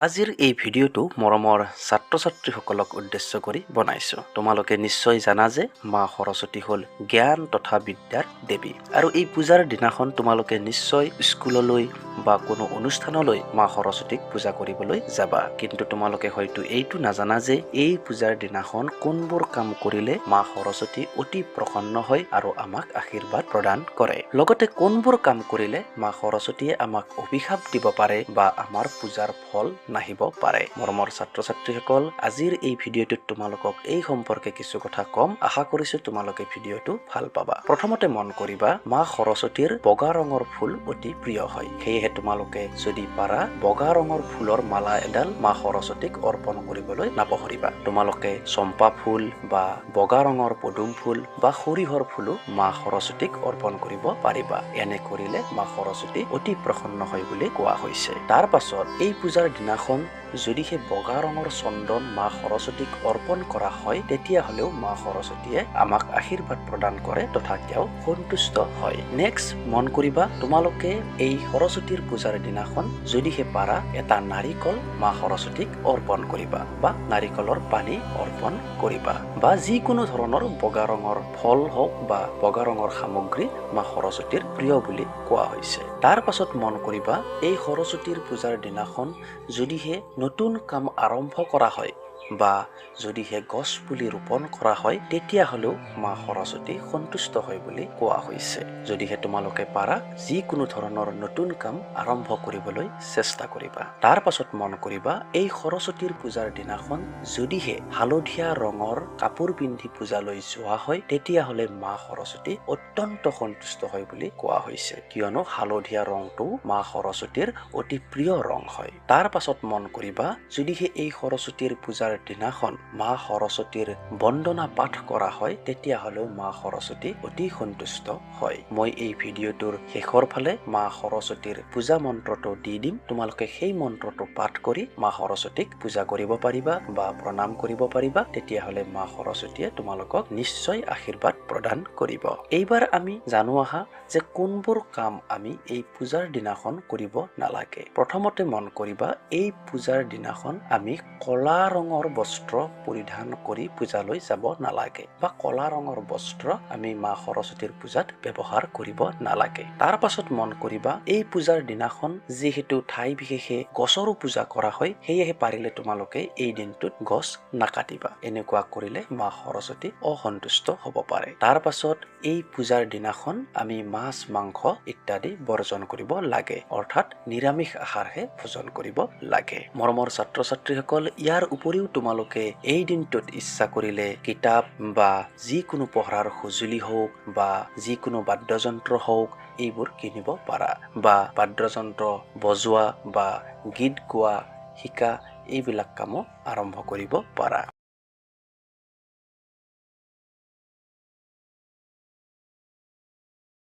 আজিৰ এই ভিডিঅ'টো মৰমৰ ছাত্ৰ-ছাত্ৰীসকলক উদ্দেশ্য কৰি বনাইছো। তোমালোকে নিশ্চয় জানা যে মা সৰস্বতী হ'ল জ্ঞান তথা বিদ্যাৰ দেৱী। আৰু এই পূজাৰ দিনাখন তোমালোকে নিশ্চয় স্কুললৈ বা কোনো অনুষ্ঠানলৈ মা সৰস্বতীক পূজা কৰিবলৈ যাবা। কিন্তু তোমালোকে হয়তো এইটো নাজানা যে এই পূজাৰ দিনাখন কোনবোৰ কাম কৰিলে মা সৰস্বতী অতি প্ৰসন্ন হয় আৰু আমাক আশীৰ্বাদ প্ৰদান কৰে। লগতে কোনবোৰ কাম কৰিলে মা সৰস্বতীয়ে আমাক অভিশাপ দিব পাৰে বা আমাৰ পূজাৰ ফল নাহিব পাৰে। মৰমৰ ছাত্ৰ-ছাত্ৰীসকল, আজিৰ এই ভিডিঅ'টোত তোমালোকক এই সম্পৰ্কে কিছু কথা কম। আশা কৰিছো তোমালোকে ভিডিঅ'টো ভাল পাবা। প্ৰথমতে মন কৰিবা, মা সৰস্বতীৰ বগা ৰঙৰ ফুল অতি প্ৰিয় হয়। সেয়েহে তোমালোকে যদি পাৰা বগা ৰঙৰ ফুলৰ মালা এডাল মা সৰস্বতীক অৰ্পণ কৰিবলৈ নাপাহৰিবা। তোমালোকে চম্পা ফুল বা বগা ৰঙৰ পদুম ফুল বা সৰিয়হৰ ফুলো মা সৰস্বতীক অৰ্পণ কৰিব পাৰিবা। এনে কৰিলে মা সৰস্বতী অতি প্ৰসন্ন হয় বুলি কোৱা হৈছে। তাৰ পাছত এই পূজাৰ দিনাখন যদিহে বগা ৰঙৰ চন্দন মা সৰস্বতীক অৰ্পণ কৰা হয়, তেতিয়া হলেও মা সৰস্বতীয়ে আমাক আশীৰ্বাদ প্ৰদান কৰে তথা তেওঁ সন্তুষ্ট হয়। নেক্সট মন কৰিবা, তোমালোকে এই সৰস্বতীৰ পূজাৰ দিনাখন যদিহে পাৰা এটা নাৰিকল মা সৰস্বতীক অৰ্পণ কৰিবা বা নাৰিকলৰ পানী অৰ্পণ কৰিবা বা যিকোনো ধৰণৰ বগা ৰঙৰ ফল হওক বা বগা ৰঙৰ সামগ্ৰী মা সৰস্বতীৰ প্ৰিয় বুলি কোৱা হৈছে। তাৰ পাছত মন কৰিবা, এই সৰস্বতীৰ পূজাৰ দিনাখন যদিহে নতুন কাম আৰম্ভ কৰা হয় বা যদিহে গছ পুলি ৰোপণ কৰা হয়, তেতিয়া হলেও মা সৰস্বতী সন্তুষ্ট হয় বুলি কোৱা হৈছে। যদিহে তোমালোকে পাৰা যিকোনো ধৰণৰ নতুন কাম আৰম্ভ কৰিবলৈ চেষ্টা কৰিবা। তাৰ পাছত মন কৰিবা, এই সৰস্বতীৰ পূজাৰ দিনাখন যদিহে হালধীয়া ৰঙৰ কাপোৰ পিন্ধি পূজালৈ যোৱা হয়, তেতিয়া হলে মা সৰস্বতী অত্যন্ত সন্তুষ্ট হয় বুলি কোৱা হৈছে। কিয়নো হালধীয়া ৰংটো মা সৰস্বতীৰ অতি প্ৰিয় ৰং হয়। তাৰ পাছত মন কৰিবা, যদিহে এই সৰস্বতীৰ পূজাৰ দিনাখন মা সৰস্বতীৰ বন্দনা পাঠ কৰা হয়, তেতিয়া হলেও মা সৰস্বতী অতি সন্তুষ্ট হয়। মই এই ভিডিঅ'টোৰ শেষৰ ফালে মা সৰস্বতীৰ পূজা মন্ত্ৰটো দি দিম। তোমালোকে সেই মন্ত্ৰটো পাঠ কৰি মা সৰস্বতীক পূজা কৰিব পাৰিবা বা প্ৰণাম কৰিব পাৰিবা। তেতিয়া হলে মা সৰস্বতীয়ে তোমালোকক নিশ্চয় আশীৰ্বাদ প্ৰদান কৰিব। এইবাৰ আমি জানো আহা যে কোনবোৰ কাম আমি এই পূজাৰ দিনাখন কৰিব নালাগে। প্ৰথমতে মন কৰিবা, এই পূজাৰ দিনাখন আমি কলা ৰঙৰ বস্ত্ৰ পৰিধান কৰি পূজালৈ যাব নালাগে বা কলা ৰঙৰ বস্ত্ৰ আমি মা সৰস্বতীৰ পূজাত ব্যৱহাৰ কৰিব নালাগে। তাৰ পাছত মন কৰিবা, এই পূজাৰ দিনাখন যিহেতু ঠাই বিশেষে গছৰো পূজা কৰা হয়, সেয়েহে পাৰিলে তোমালোকে এই দিনটোত গছ নাকাটিবা। এনেকুৱা কৰিলে মা সৰস্বতী অসন্তুষ্ট হব পাৰে। তাৰ পাছত এই পূজাৰ দিনাখন আমি মাছ মাংস ইত্যাদি বৰ্জন কৰিব লাগে, অৰ্থাৎ নিৰামিষ আহাৰহে ভোজন কৰিব লাগে। মৰমৰ ছাত্ৰ-ছাত্ৰীসকল, ইয়াৰ উপৰিও তোমালোকে এই দিনটোত ইচ্ছা কৰিলে কিতাপ বা যিকোনো পঢ়াৰ সঁজুলি হওক বা যিকোনো বাদ্যযন্ত্ৰ হওক, এইবোৰ কিনিব পাৰা বা বাদ্যযন্ত্ৰ বজোৱা বা গীত গোৱা শিকা, এইবিলাক কামো আৰম্ভ কৰিব পাৰা।